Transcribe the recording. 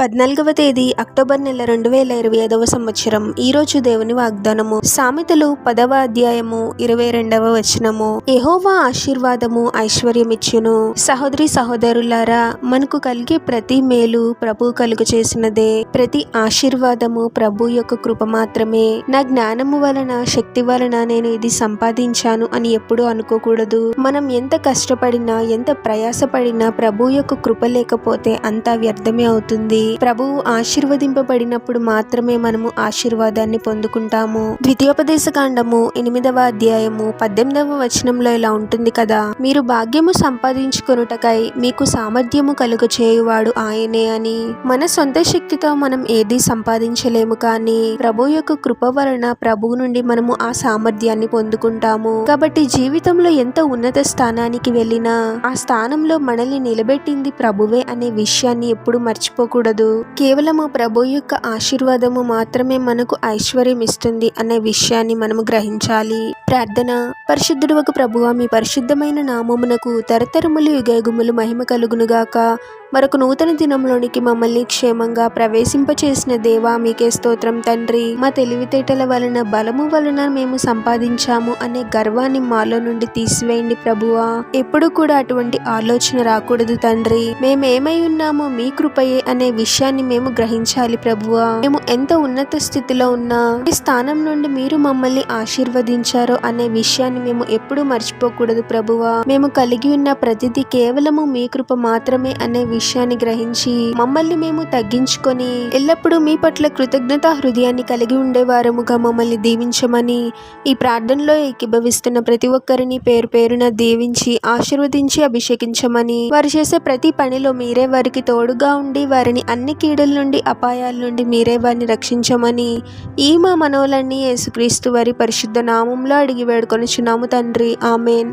14వ తేదీ అక్టోబర్ నెల 2025వ సంవత్సరం. ఈరోజు దేవుని వాగ్దానము. సామెతలు 10వ అధ్యాయము 22వ వచనము. యెహోవా ఆశీర్వాదము ఐశ్వర్యమిచ్చును. సహోదరి సహోదరులారా, మనకు కలిగే ప్రతి మేలు ప్రభు కలుగు చేసినదే. ప్రతి ఆశీర్వాదము ప్రభు యొక్క కృప మాత్రమే. నా జ్ఞానము వలన, శక్తి వలన నేను ఇది సంపాదించాను అని ఎప్పుడూ అనుకోకూడదు. మనం ఎంత కష్టపడినా, ఎంత ప్రయాసపడినా ప్రభు యొక్క కృప లేకపోతే అంతా వ్యర్థమే అవుతుంది. ప్రభువు ఆశీర్వదింపబడినప్పుడు మాత్రమే మనము ఆశీర్వాదాన్ని పొందుకుంటాము. ద్వితీయోపదేశకాండము 8వ అధ్యాయము 18వ వచనంలో ఇలా ఉంటుంది కదా, మీరు భాగ్యము సంపాదించుకొనుటకై మీకు సామర్థ్యము కలుగచేయువాడు ఆయనే అని. మన సొంత శక్తితో మనం ఏది సంపాదించలేము, కానీ ప్రభు యొక్క కృప వలన ప్రభువు నుండి మనము ఆ సామర్థ్యాన్ని పొందుకుంటాము. కాబట్టి జీవితంలో ఎంత ఉన్నత స్థానానికి వెళ్ళినా ఆ స్థానంలో మనల్ని నిలబెట్టింది ప్రభువే అనే విషయాన్ని ఎప్పుడు మర్చిపోకూడదు. కేవలము ప్రభు యొక్క ఆశీర్వాదము మాత్రమే మనకు ఐశ్వర్యం ఇస్తుంది అనే విషయాన్ని మనము గ్రహించాలి. ప్రార్థన. పరిశుద్ధుడవగు ప్రభువా, మీ పరిశుద్ధమైన నామమునకు తరతరములు యుగయుగములు మహిమ కలుగునుగాక. మరొక నూతన దినంలోనికి మమ్మల్ని క్షేమంగా ప్రవేశింపచేసిన దేవా, మీకే స్తోత్రం తండ్రి. మా తెలివితేటల వలన, బలము వలన మేము సంపాదించాము అనే గర్వాన్ని మాలో నుండి తీసివేయండి ప్రభువా. ఎప్పుడు కూడా అటువంటి ఆలోచన రాకూడదు తండ్రి. మేమేమై ఉన్నామో మీ కృపయే అనే విషయాన్ని మేము గ్రహించాలి ప్రభువా. మేము ఎంత ఉన్నత స్థితిలో ఉన్నా ఈ స్థానం నుండి మీరు మమ్మల్ని ఆశీర్వదించారో అనే విషయాన్ని మేము ఎప్పుడూ మర్చిపోకూడదు ప్రభువా. మేము కలిగి ఉన్న ప్రతిదీ కేవలము మీ కృప మాత్రమే అనే విషయాన్ని గ్రహించి మమ్మల్ని మేము తగ్గించుకొని ఎల్లప్పుడూ మీ పట్ల కృతజ్ఞతా హృదయాన్ని కలిగి ఉండేవారముగా మమ్మల్ని దీవించమని, ఈ ప్రార్థనలో ఏకీభవిస్తున్న ప్రతి ఒక్కరిని పేరు పేరున దీవించి ఆశీర్వదించి అభిషేకించమని, వారు చేసే ప్రతి పనిలో మీరే వారికి తోడుగా ఉండి వారిని అన్ని కీడుల నుండి, అపాయాల నుండి మీరే వారిని రక్షించమని ఈ మా మనవులన్నీ యేసుక్రీస్తు వారి పరిశుద్ధ నామంలో అడిగి వేడుకొనుచున్నాము తండ్రి. ఆమేన్.